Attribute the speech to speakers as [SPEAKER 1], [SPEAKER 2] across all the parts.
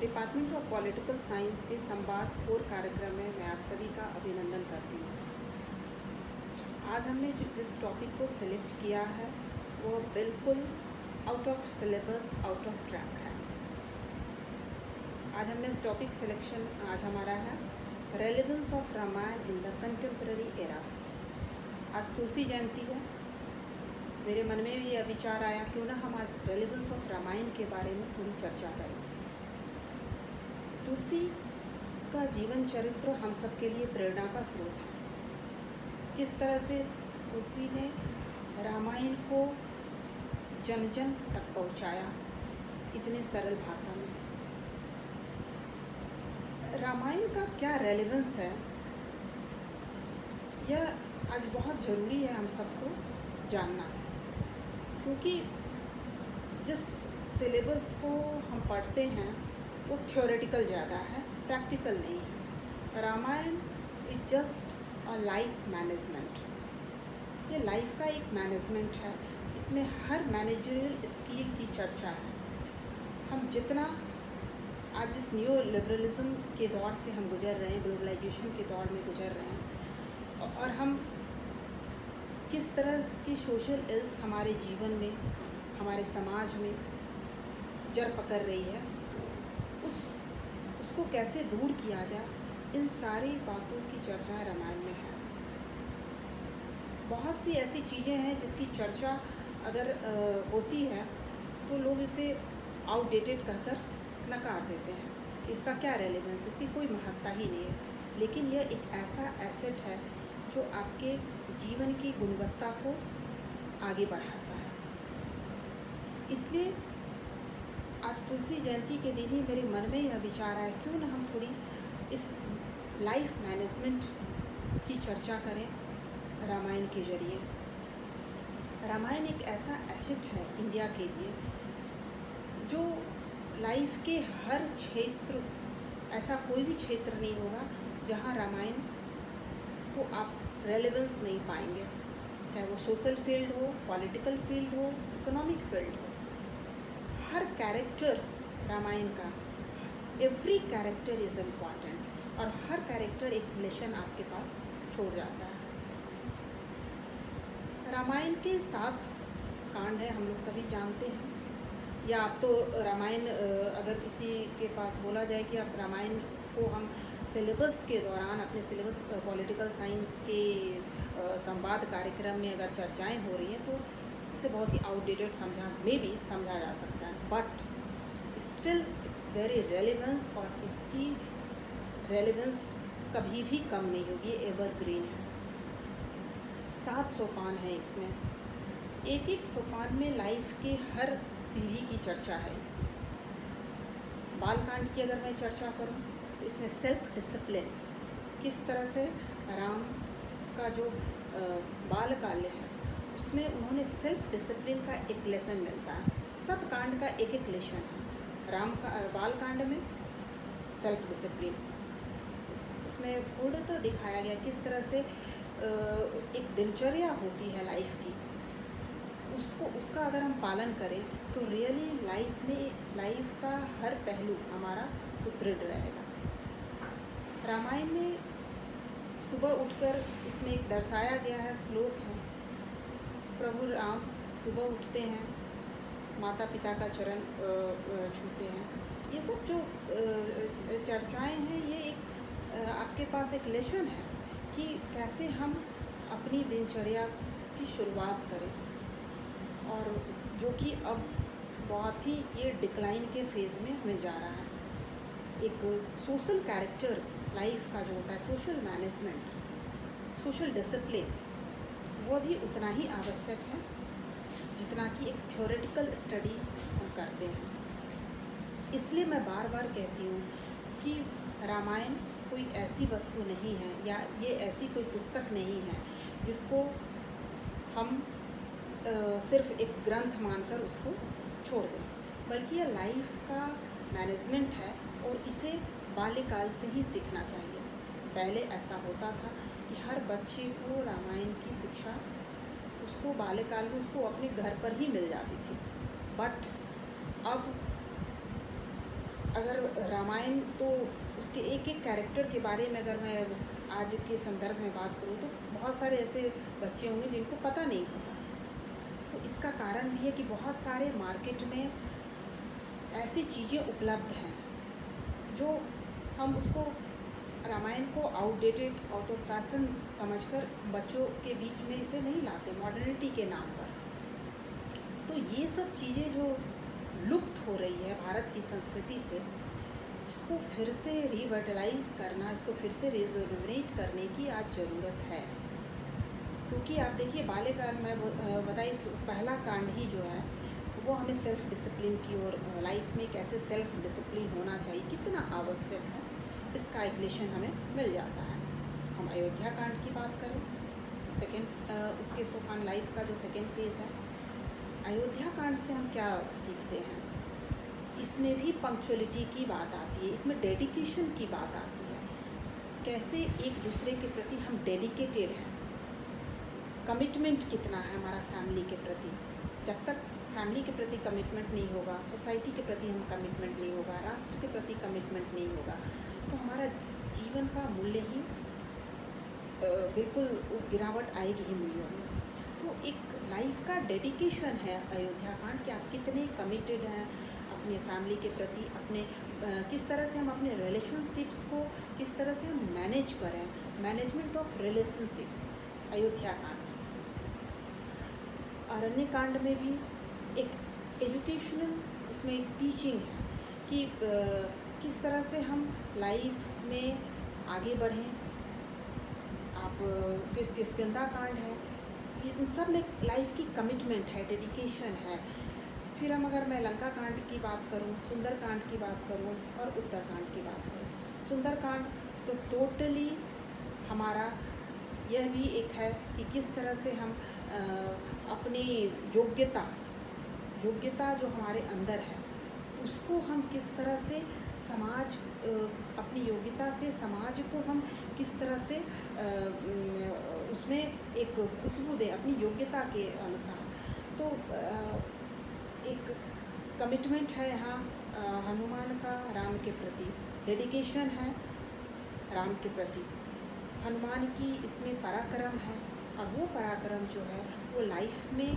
[SPEAKER 1] Department of political science के संवाद 4 कार्यक्रम में मैं आप सभी का अभिनंदन करती हूँ। आज हमने जिस टॉपिक को सिलेक्ट किया है वो बिल्कुल out of syllabus, out of track है। आज हमने इस टॉपिक सिलेक्शन आज हमारा है relevance of Ramayana in the contemporary era. आज तुलसी जयंती है। मेरे मन में भी यह विचार आया क्यों ना हम आज रेलेवेंस ऑफ रामायण के बारे में थोड़ी चर्चा करें। तुलसी का जीवन चरित्र हम सब के लिए प्रेरणा का स्रोत है। किस तरह से तुलसी ने रामायण को जन जन तक पहुंचाया इतने सरल भाषा में। रामायण का क्या रेलेवेंस है यह आज बहुत ज़रूरी है हम सबको जानना, क्योंकि जिस सिलेबस को हम पढ़ते हैं वो थ्योरेटिकल ज़्यादा है, प्रैक्टिकल नहीं है। Ramayana is just a life management. ये लाइफ का एक मैनेजमेंट है। इसमें हर मैनेजरियल स्किल की चर्चा है। हम जितना आज जिस न्यू लिबरलिज्म के दौर से हम गुजर रहे हैं, ग्लोबलाइजेशन के दौर में गुजर रहे हैं, और हम किस तरह की सोशल इल्स हमारे जीवन में, हमारे समाज में जड़ पकड़ रही है, उसको कैसे दूर किया जाए, इन सारी बातों की चर्चा रामायण में है। बहुत सी ऐसी चीज़ें हैं जिसकी चर्चा अगर होती है तो लोग इसे आउटडेटेड कहकर नकार देते हैं। इसका क्या रेलेवेंस, इसकी कोई महत्ता ही नहीं है। लेकिन यह एक ऐसा एसेट है जो आपके जीवन की गुणवत्ता को आगे बढ़ाता है। इसलिए आज तुलसी जयंती के दिन ही मेरे मन में यह विचार आया क्यों ना हम थोड़ी इस लाइफ मैनेजमेंट की चर्चा करें रामायण के जरिए। रामायण एक ऐसा एसेट है इंडिया के लिए जो लाइफ के हर क्षेत्र, ऐसा कोई भी क्षेत्र नहीं होगा जहां रामायण को आप रेलेवेंस नहीं पाएंगे, चाहे वो सोशल फील्ड हो, पॉलिटिकल फील्ड हो, इकोनॉमिक फील्ड हो। हर कैरेक्टर रामायण का, एवरी कैरेक्टर इज़ इम्पॉर्टेंट, और हर कैरेक्टर एक लेसन आपके पास छोड़ जाता है। रामायण के 7 कांड है, हम लोग सभी जानते हैं। या आप तो रामायण अगर किसी के पास बोला जाए कि आप रामायण को हम सिलेबस के दौरान अपने सिलेबस पॉलिटिकल साइंस के संवाद कार्यक्रम में अगर चर्चाएं हो रही हैं तो इसे बहुत ही आउटडेटेड समझा जा सकता है, but still it's very relevance, और इसकी रेलेवेंस कभी भी कम नहीं होगी, एवरग्रीन है। 7 सोपान है इसमें। एक एक सोपान में लाइफ के हर सीढ़ी की चर्चा है। इसमें बालकांड की अगर मैं चर्चा करूं तो इसमें सेल्फ डिसिप्लिन, किस तरह से राम का जो बालकाल्य है उसमें उन्होंने सेल्फ डिसिप्लिन का एक लेसन मिलता है। सब कांड का एक एक लेसन है। राम का बालकांड में सेल्फ डिसिप्लिन, उसमें पूर्णतः दिखाया गया किस तरह से एक दिनचर्या होती है लाइफ की, उसका अगर हम पालन करें तो रियली लाइफ का हर पहलू हमारा सुदृढ़ रहेगा। रामायण में सुबह उठकर इसमें एक दर्शाया गया है, श्लोक है, प्रभु राम सुबह उठते हैं, माता पिता का चरण छूते हैं। ये सब जो चर्चाएं हैं ये एक आपके पास एक लेसन है कि कैसे हम अपनी दिनचर्या की शुरुआत करें, और जो कि अब बहुत ही ये डिक्लाइन के फेज़ में हमें जा रहा है। एक सोशल कैरेक्टर लाइफ का जो होता है, सोशल मैनेजमेंट, सोशल डिसिप्लिन, वो भी उतना ही आवश्यक है जितना कि एक थ्योरेटिकल स्टडी हम करते हैं। इसलिए मैं बार बार कहती हूँ कि रामायण कोई ऐसी वस्तु नहीं है या ये ऐसी कोई पुस्तक नहीं है जिसको हम सिर्फ एक ग्रंथ मानकर उसको छोड़ दें, बल्कि यह लाइफ का मैनेजमेंट है और इसे बाल्यकाल से ही सीखना चाहिए। पहले ऐसा होता था कि हर बच्चे को रामायण की शिक्षा उसको बाल्यकाल में उसको अपने घर पर ही मिल जाती थी, बट अब अगर रामायण तो उसके एक एक कैरेक्टर के बारे में अगर मैं आज के संदर्भ में बात करूँ तो बहुत सारे ऐसे बच्चे होंगे जिनको पता नहीं होगा। तो इसका कारण भी है कि बहुत सारे मार्केट में ऐसी चीज़ें उपलब्ध हैं जो हम उसको रामायण को आउटडेटेड, आउट ऑफ फैशन समझकर बच्चों के बीच में इसे नहीं लाते मॉडर्निटी के नाम पर। तो ये सब चीज़ें जो लुप्त हो रही है भारत की संस्कृति से, इसको फिर से रिवर्टलाइज करना, इसको फिर से रिजुविनेट करने की आज ज़रूरत है। क्योंकि आप देखिए बाल्यकाल में बताइए पहला कांड ही जो है वो हमें सेल्फ डिसिप्लिन की ओर, लाइफ में कैसे सेल्फ डिसिप्लिन होना चाहिए, कितना आवश्यक है, इसका एक लेसन हमें मिल जाता है। हम अयोध्या कांड की बात करें, सेकेंड उसके सोपान लाइफ का जो सेकेंड फेज़ है, अयोध्या कांड से हम क्या सीखते हैं? इसमें भी पंक्चुअलिटी की बात आती है, इसमें डेडिकेशन की बात आती है, कैसे एक दूसरे के प्रति हम डेडिकेटेड हैं, कमिटमेंट कितना है हमारा फैमिली के प्रति। जब तक फैमिली के प्रति कमिटमेंट नहीं होगा, सोसाइटी के प्रति हम कमिटमेंट नहीं होगा, राष्ट्र के प्रति कमिटमेंट नहीं होगा, तो हमारा जीवन का मूल्य ही बिल्कुल गिरावट आएगी ही मूल्यों में। तो एक लाइफ का डेडिकेशन है अयोध्या कांड कि आप कितने कमिटेड हैं अपने फैमिली के प्रति, अपने किस तरह से हम अपने रिलेशनशिप्स को किस तरह से हम मैनेज करें, मैनेजमेंट ऑफ रिलेशनशिप अयोध्या कांड। अरण्य कांड में भी एक एजुकेशनल उसमें एक टीचिंग है कि किस तरह से हम लाइफ में आगे बढ़ें। आप किष्किंधा कांड है, इन सब में लाइफ की कमिटमेंट है, डेडिकेशन है। फिर हम अगर मैं लंका कांड की बात करूं, सुंदर कांड की बात करूं और उत्तर कांड की बात करूं, सुंदर कांड तो टोटली हमारा यह भी एक है कि किस तरह से हम अपनी योग्यता जो हमारे अंदर है उसको हम किस तरह से समाज, अपनी योग्यता से समाज को हम किस तरह से उसमें एक खुशबू दें अपनी योग्यता के अनुसार। तो एक कमिटमेंट है यहाँ हनुमान का राम के प्रति, डेडिकेशन है राम के प्रति, हनुमान की इसमें पराक्रम है। और वो पराक्रम जो है वो लाइफ में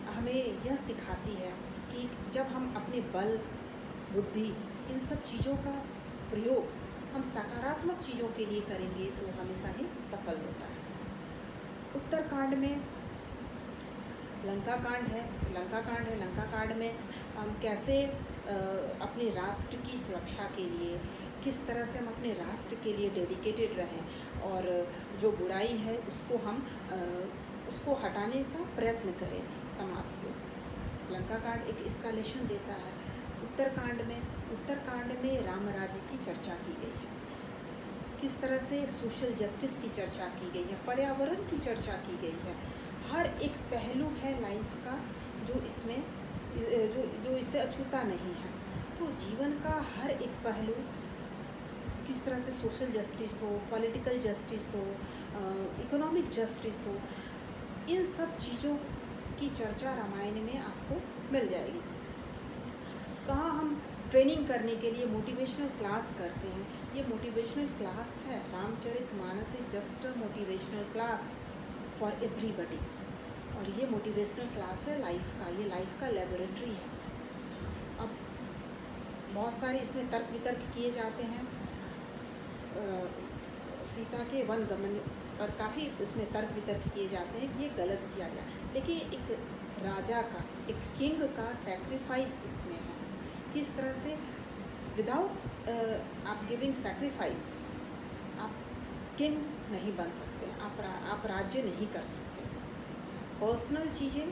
[SPEAKER 1] हमें यह सिखाती है कि जब हम अपने बल, बुद्धि, इन सब चीज़ों का प्रयोग हम सकारात्मक चीज़ों के लिए करेंगे तो हमेशा ही सफल होता है। उत्तरकांड में लंका कांड है, लंका कांड में हम कैसे अपने राष्ट्र की सुरक्षा के लिए, किस तरह से हम अपने राष्ट्र के लिए डेडिकेटेड रहें और जो बुराई है उसको हटाने का प्रयत्न करें समाज से। लंका कांड एक इसका लेसन देता है। उत्तरकांड में राम राज्य की चर्चा की गई है, किस तरह से सोशल जस्टिस की चर्चा की गई है, पर्यावरण की चर्चा की गई है। हर एक पहलू है लाइफ का जो इसमें जो इससे अछूता नहीं है। तो जीवन का हर एक पहलू किस तरह से सोशल जस्टिस हो, पॉलिटिकल जस्टिस हो, इकोनॉमिक जस्टिस हो, इन सब चीज़ों की चर्चा रामायण में आपको मिल जाएगी। कहाँ हम ट्रेनिंग करने के लिए मोटिवेशनल क्लास करते हैं, ये मोटिवेशनल क्लास है, Ramcharitmanas is just a motivational class for everybody. और ये मोटिवेशनल क्लास है लाइफ का, ये लाइफ का लेबोरेटरी है। अब बहुत सारे इसमें तर्क वितर्क किए जाते हैं सीता के वन गमन पर, काफ़ी इसमें तर्क वितर्क किए जाते हैं कि ये गलत किया गया। देखिए एक राजा का, एक किंग का सैक्रिफाइस इसमें है, किस तरह से विदाउट आप गिविंग सैक्रिफाइस आप किंग नहीं बन सकते, आप राज्य नहीं कर सकते। पर्सनल चीज़ें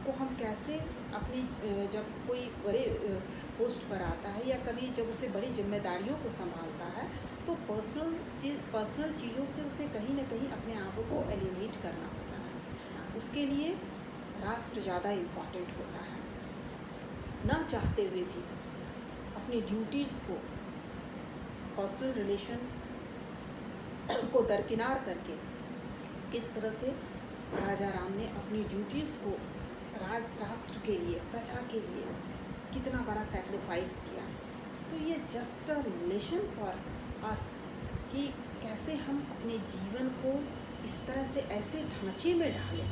[SPEAKER 1] को हम कैसे अपनी जब कोई बड़े पोस्ट पर आता है या कभी जब उसे बड़ी जिम्मेदारियों को संभालता है तो पर्सनल चीज़ों से उसे कहीं ना कहीं अपने आप को एलिमिनेट करना होता है। उसके लिए राष्ट्र ज़्यादा इम्पॉर्टेंट होता है। ना चाहते हुए भी अपनी ड्यूटीज़ को, पर्सनल रिलेशन को दरकिनार करके किस तरह से राजा राम ने अपनी ड्यूटीज़ को राष्ट्र के लिए, प्रजा के लिए कितना बड़ा सैक्रिफाइस किया। तो ये just a lesson for us कि कैसे हम अपने जीवन को इस तरह से ऐसे ढांचे में डालें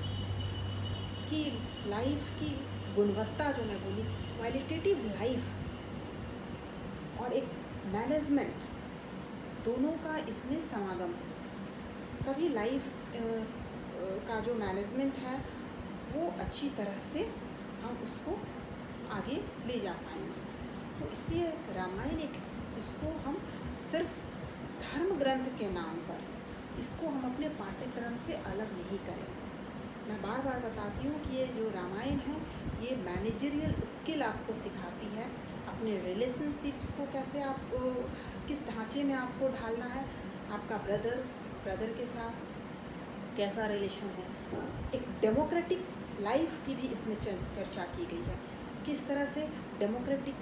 [SPEAKER 1] कि लाइफ की गुणवत्ता, जो मैं बोली क्वालिटेटिव लाइफ और एक मैनेजमेंट, दोनों का इसमें समागम, तभी लाइफ का जो मैनेजमेंट है वो अच्छी तरह से हम उसको आगे ले जा पाएंगे। तो इसलिए रामायण एक, इसको हम सिर्फ धर्म ग्रंथ के नाम पर इसको हम अपने पाठ्यक्रम से अलग नहीं करेंगे। मैं बार बार बताती हूँ कि ये जो रामायण है ये मैनेजरियल स्किल आपको सिखाती है, अपने रिलेशनशिप्स को कैसे आप किस ढांचे में आपको ढालना है, आपका ब्रदर के साथ कैसा रिलेशन है, एक डेमोक्रेटिक लाइफ की भी इसमें चर्चा की गई है, किस तरह से डेमोक्रेटिक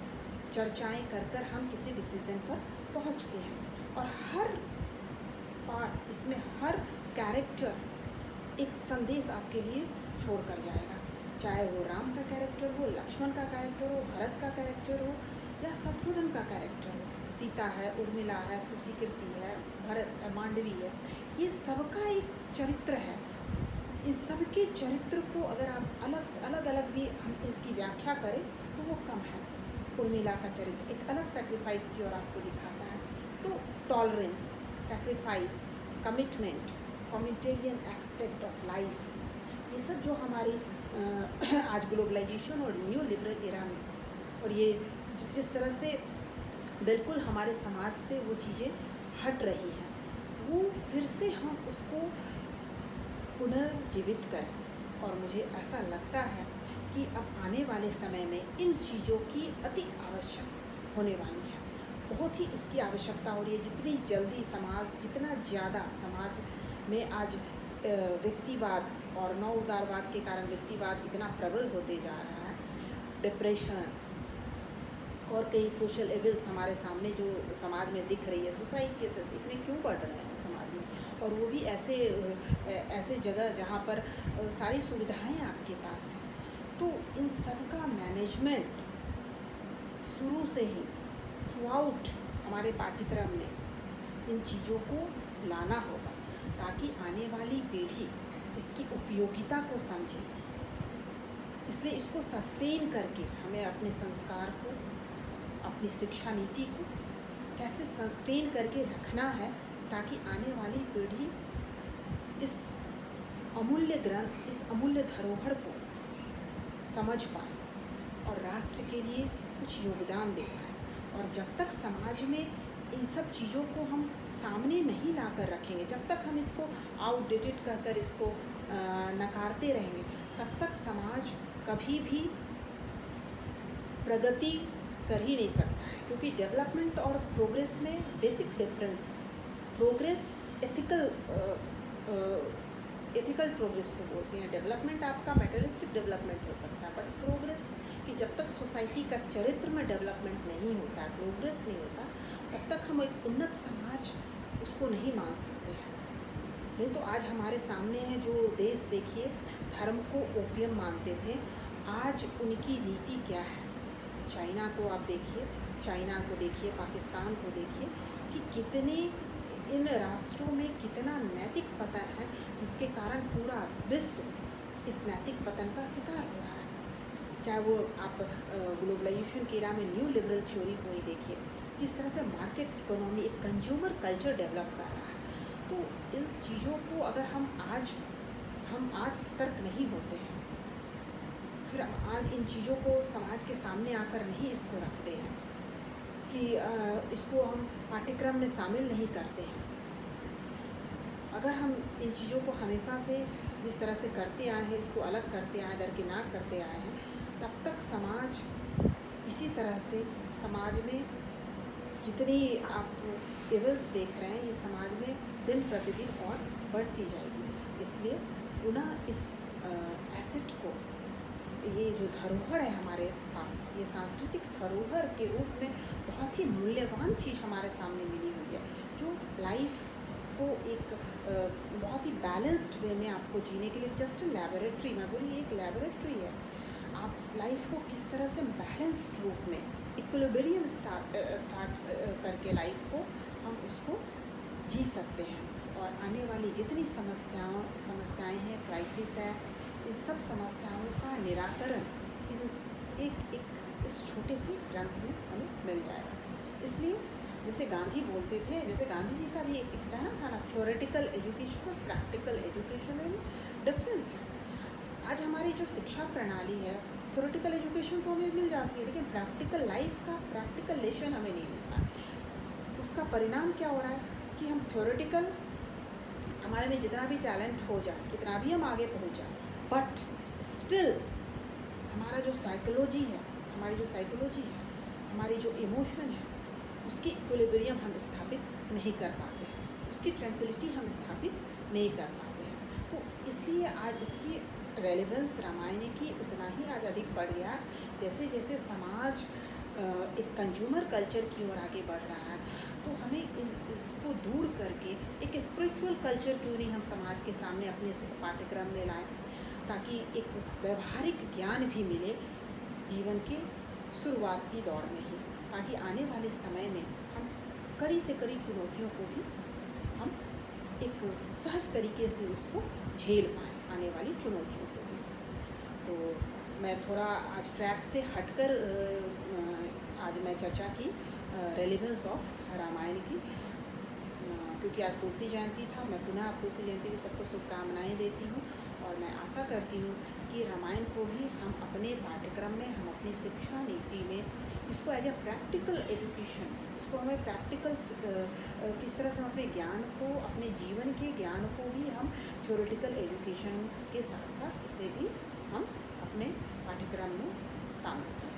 [SPEAKER 1] चर्चाएं कर कर हम किसी डिसीजन पर पहुंचते हैं। और हर पार्ट इसमें, हर कैरेक्टर एक संदेश आपके लिए छोड़ कर जाएगा, चाहे वो राम का कैरेक्टर हो, लक्ष्मण का कैरेक्टर हो, भरत का कैरेक्टर हो या शत्रुघ्न का कैरेक्टर हो, सीता है, उर्मिला है, श्रुतिकीर्ति है, भरत, मांडवी है, ये सबका एक चरित्र है। इन सबके चरित्र को अगर आप अलग अलग भी हम इसकी व्याख्या करें तो वो कम है। उर्मिला का चरित्र एक अलग सेक्रीफाइस की ओर आपको दिखाता है। तो tolerance, sacrifice, commitment, communitarian aspect of life, ये सब जो हमारी आज ग्लोबलाइजेशन और न्यू लिबरल एरा में, और ये जिस तरह से बिल्कुल हमारे समाज से वो चीज़ें हट रही हैं, वो फिर से हम उसको पुनर्जीवित करें। और मुझे ऐसा लगता है कि अब आने वाले समय में इन चीज़ों की अति आवश्यक होने वाली है, बहुत ही इसकी आवश्यकता हो रही है। जितनी जल्दी समाज, जितना ज़्यादा समाज में आज व्यक्तिवाद और नव उदारवाद के कारण व्यक्तिवाद इतना प्रबल होते जा रहा है, डिप्रेशन और कई सोशल एविल्स हमारे सामने जो समाज में दिख रही है, सुसाइड केसेस इतने क्यों बढ़ रहे हैं समाज में, और वो भी ऐसे जगह जहाँ पर सारी सुविधाएं आपके पास हैं। तो इन सब का मैनेजमेंट शुरू से ही थ्रू आउट हमारे पाठ्यक्रम में इन चीज़ों को लाना होगा, ताकि आने वाली पीढ़ी इसकी उपयोगिता को समझे। इसलिए इसको सस्टेन करके हमें अपने संस्कार को, अपनी शिक्षा नीति को कैसे सस्टेन करके रखना है, ताकि आने वाली पीढ़ी इस अमूल्य ग्रंथ, इस अमूल्य धरोहर को समझ पाए और राष्ट्र के लिए कुछ योगदान दे पाए। और जब तक समाज में इन सब चीज़ों को हम सामने नहीं ला कर रखेंगे, जब तक हम इसको आउटडेटेड कहकर इसको नकारते रहेंगे, तब तक समाज कभी भी प्रगति कर ही नहीं सकता है। क्योंकि डेवलपमेंट और प्रोग्रेस में बेसिक डिफरेंस है। प्रोग्रेस एथिकल प्रोग्रेस को बोलते हैं, डेवलपमेंट आपका मेटेरियलिस्टिक डेवलपमेंट हो सकता है, बट प्रोग्रेस कि जब तक सोसाइटी का चरित्र में डेवलपमेंट नहीं होता, प्रोग्रेस नहीं होता, तब तक हम एक उन्नत समाज उसको नहीं मान सकते हैं। नहीं तो आज हमारे सामने है जो देश, देखिए धर्म को ओपियम मानते थे, आज उनकी नीति क्या है। चाइना को आप देखिए, पाकिस्तान को देखिए कि कितने इन राष्ट्रों में कितना नैतिक पतन है, जिसके कारण पूरा विश्व इस नैतिक पतन का शिकार हो रहा है। चाहे वो आप ग्लोबलाइजेशन के एरा में न्यू लिबरल थ्योरी को ही देखिए, किस तरह से मार्केट इकोनॉमी, एक कंज्यूमर कल्चर डेवलप कर रहा है। तो इस चीज़ों को अगर हम आज सतर्क नहीं होते हैं, फिर आज इन चीज़ों को समाज के सामने आकर नहीं इसको रखते हैं कि इसको हम पाठ्यक्रम में शामिल नहीं करते हैं, अगर हम इन चीज़ों को हमेशा से जिस तरह से करते आए हैं, इसको अलग करते आए, दरकिनार करते आए हैं, तब तक समाज इसी तरह से, समाज में जितनी आप एवल्स देख रहे हैं, ये समाज में दिन प्रतिदिन और बढ़ती जाएगी। इसलिए पुनः इस एसेट को, ये जो धरोहर है हमारे पास, ये सांस्कृतिक धरोहर के रूप में बहुत ही मूल्यवान चीज़ हमारे सामने मिली हुई है, जो लाइफ को एक बहुत ही बैलेंस्ड वे में आपको जीने के लिए, जस्ट लैबोरेटरी, मैं बोली एक लैबोरेटरी है, आप लाइफ को किस तरह से बैलेंस्ड रूप में इक्विलिब्रियम स्टार्ट करके लाइफ को हम उसको जी सकते हैं। और आने वाली जितनी समस्याएं हैं, क्राइसिस है, इन सब समस्याओं का निराकरण इस छोटे से ग्रंथ में हमें मिल जाएगा। इसलिए जैसे गांधी बोलते थे, जैसे गांधी जी का भी एक कहना था ना, थ्योरेटिकल एजुकेशन और प्रैक्टिकल एजुकेशन में डिफरेंस है। आज हमारी जो शिक्षा प्रणाली है, थ्योरेटिकल एजुकेशन तो हमें मिल जाती है, लेकिन प्रैक्टिकल लाइफ का प्रैक्टिकल लेसन हमें नहीं मिलता। उसका परिणाम क्या हो रहा है कि हम थ्योरेटिकल, हमारे में जितना भी टैलेंट हो जाए, कितना भी हम आगे पहुंच जाए, बट स्टिल हमारा जो साइकोलॉजी है, हमारी जो इमोशन है, उसकी इक्विलिब्रियम हम स्थापित नहीं कर पाते हैं, उसकी ट्रैंक्विलिटी हम स्थापित नहीं कर पाते हैं। तो इसलिए आज इसकी रेलेवेंस रामायण की उतना ही आज अधिक बढ़ गया। जैसे जैसे समाज एक कंज्यूमर कल्चर की ओर आगे बढ़ रहा है, तो हमें इसको दूर करके एक स्पिरिचुअल कल्चर क्यों नहीं हम समाज के सामने अपने पाठ्यक्रम में लाएं, ताकि एक व्यवहारिक ज्ञान भी मिले जीवन के शुरुआती दौर में ही, ताकि आने वाले समय में हम कड़ी से कड़ी चुनौतियों को भी हम एक सहज तरीके से उसको झेल पाएँ, आने वाली चुनौतियों को भी। तो मैं थोड़ा आज ट्रैक से हटकर आज मैं चर्चा की रेलेवेंस ऑफ रामायण की, क्योंकि आज तुलसी जयंती था। मैं पुनः आप तुलसी जयंती की सबको शुभकामनाएँ देती हूँ, और मैं आशा करती हूँ कि रामायण को भी हम अपने पाठ्यक्रम में, हम अपनी शिक्षा नीति में इसको एज ए प्रैक्टिकल एजुकेशन, इसको हमें प्रैक्टिकल किस तरह से हम अपने ज्ञान को, अपने जीवन के ज्ञान को भी हम थ्योरेटिकल एजुकेशन के साथ साथ इसे भी हम अपने पाठ्यक्रम में शामिल करें।